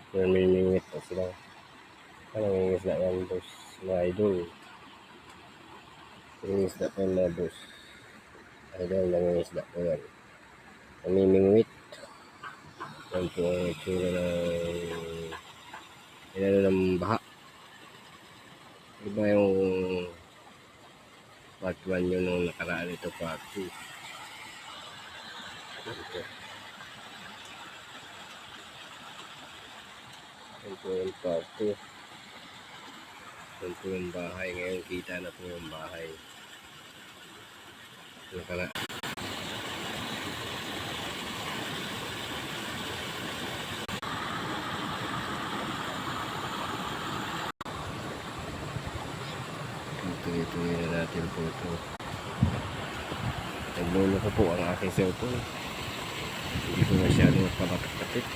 Namimingwit na sila. Nangingisda yan, boss, mga idol. Nangingisda pa yung mga boss. Idol, nangingisda po yan. Namimingwit. Yan po ang itsura ng inano ng baha. Iba yung part 1 yun nung nakaraan, ito part 2. Ito. Yan po yung part 2. Yan po yung bahay. Ngayon kita na po yung bahay. Nakaraan. Tuloy-tuloy na natin po ito. Naglolo ko po ang aking cellphone. Hindi ko masyadong kabakat-kapit.